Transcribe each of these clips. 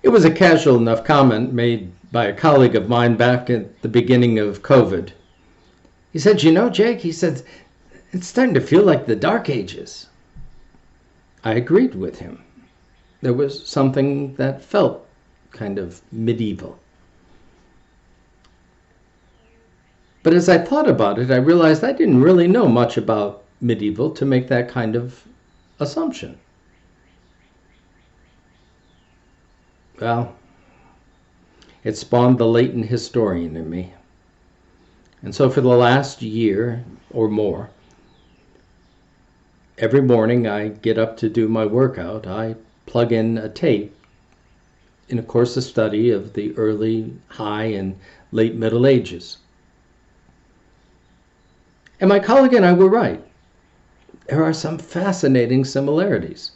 It was a casual enough comment made by a colleague of mine back at the beginning of COVID. He said, "You know, Jake," he said, "it's starting to feel like the Dark Ages." I agreed with him. There was something that felt kind of medieval. But as I thought about it, I realized I didn't really know much about medieval to make that kind of assumption. Well, it spawned the latent historian in me. And so for the last year or more, every morning I get up to do my workout, I plug in a tape in a course of study of the early, high, and late Middle Ages. And my colleague and I were right. There are some fascinating similarities.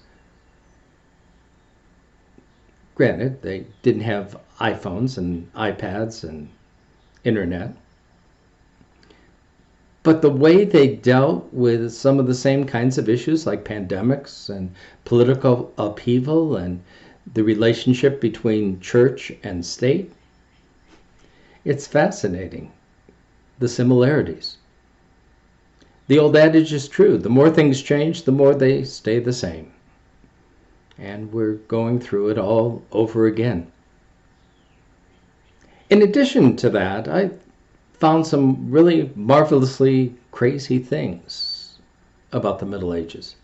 Granted, they didn't have iPhones and iPads and internet. But the way they dealt with some of the same kinds of issues like pandemics and political upheaval and the relationship between church and state, it's fascinating, the similarities. The old adage is true. The more things change, the more they stay the same. And we're going through it all over again. In addition to that, I found some really marvelously crazy things about the Middle Ages.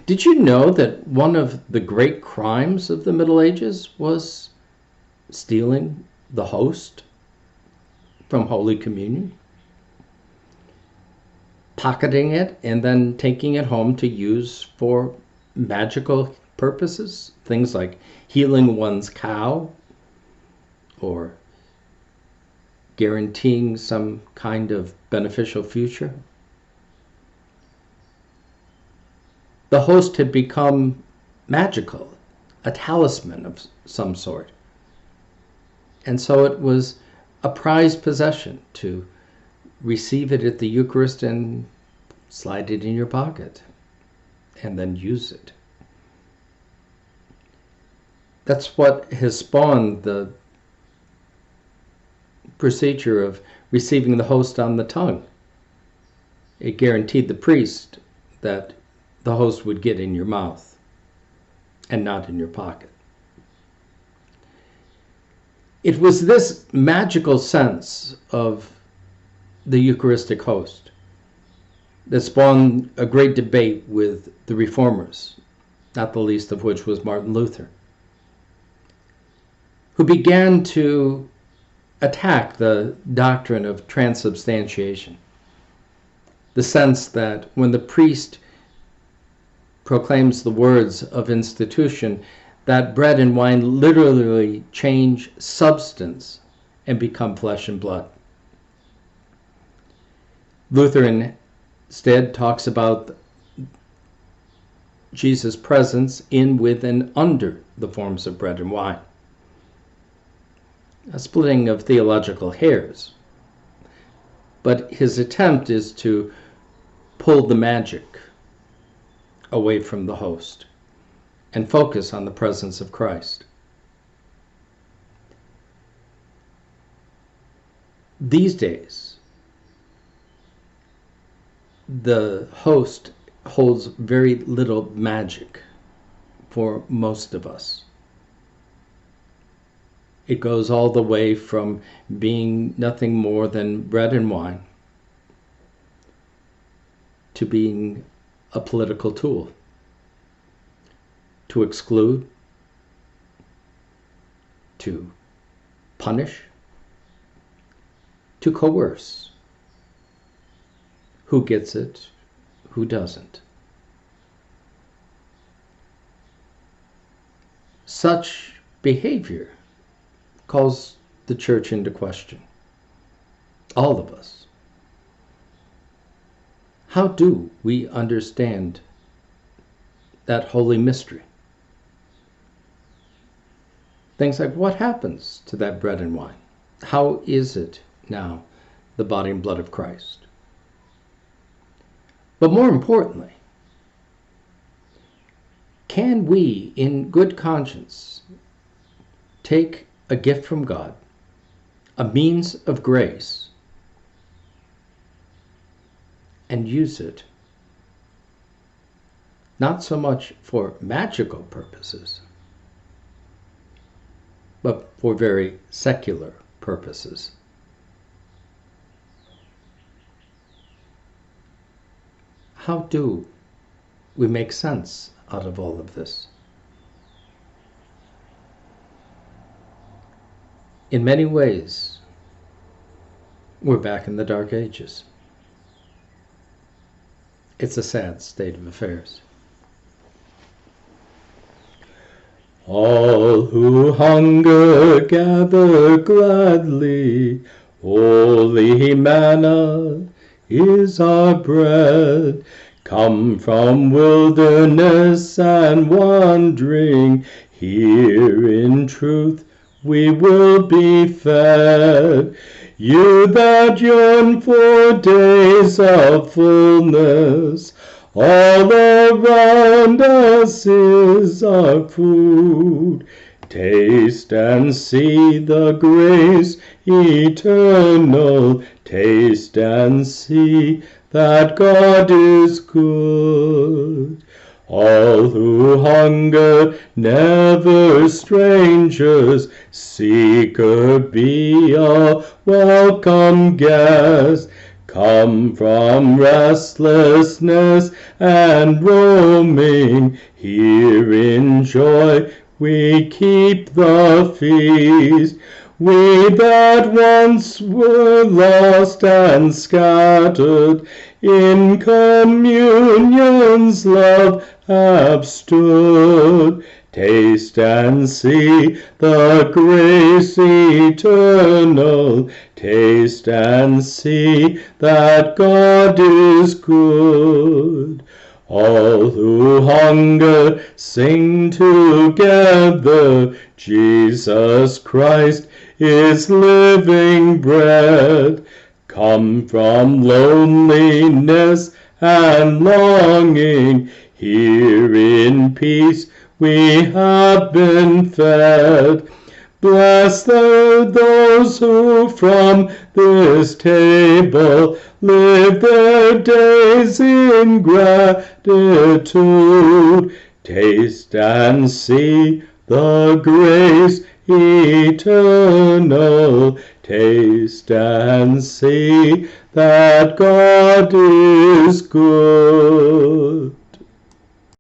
Did you know that one of the great crimes of the Middle Ages was stealing the host from Holy Communion? Pocketing it and then taking it home to use for magical purposes, things like healing one's cow or guaranteeing some kind of beneficial future. The host had become magical, a talisman of some sort. And so it was a prized possession to receive it at the Eucharist and slide it in your pocket and then use it. That's what has spawned the procedure of receiving the host on the tongue. It guaranteed the priest that the host would get in your mouth and not in your pocket. It was this magical sense of the Eucharistic host that spawned a great debate with the reformers, not the least of which was Martin Luther, who began to attack the doctrine of transubstantiation, the sense that when the priest proclaims the words of institution, that bread and wine literally change substance and become flesh and blood. Luther instead talks about Jesus' presence in, with, and under the forms of bread and wine. A splitting of theological hairs. But his attempt is to pull the magic away from the host and focus on the presence of Christ. These days, the host holds very little magic for most of us. It goes all the way from being nothing more than bread and wine to being a political tool, to exclude, to punish, to coerce. Who gets it, who doesn't. Such behavior calls the church into question. All of us. How do we understand that holy mystery? Things like, what happens to that bread and wine? How is it now the body and blood of Christ? But more importantly, can we, in good conscience, take a gift from God, a means of grace, and use it not so much for magical purposes, but for very secular purposes. How do we make sense out of all of this? In many ways, we're back in the Dark Ages. It's a sad state of affairs. All who hunger gather gladly, holy manna is our bread. Come from wilderness and wandering, here in truth we will be fed. You that yearn for days of fullness, all around us is our food. Taste and see the grace eternal. Taste and see that God is good. All who hunger, never strangers, seeker be a welcome guest. Come from restlessness and roaming, here in joy we keep the feast. We that once were lost and scattered, in communion's love have stood. Taste and see the grace eternal. Taste and see that God is good. All who hunger sing together. Jesus Christ is living bread. Come from loneliness and longing, here in peace we have been fed. Blessed are those who from this table live their days in gratitude. Taste and see the grace eternal. Taste and see that God is good.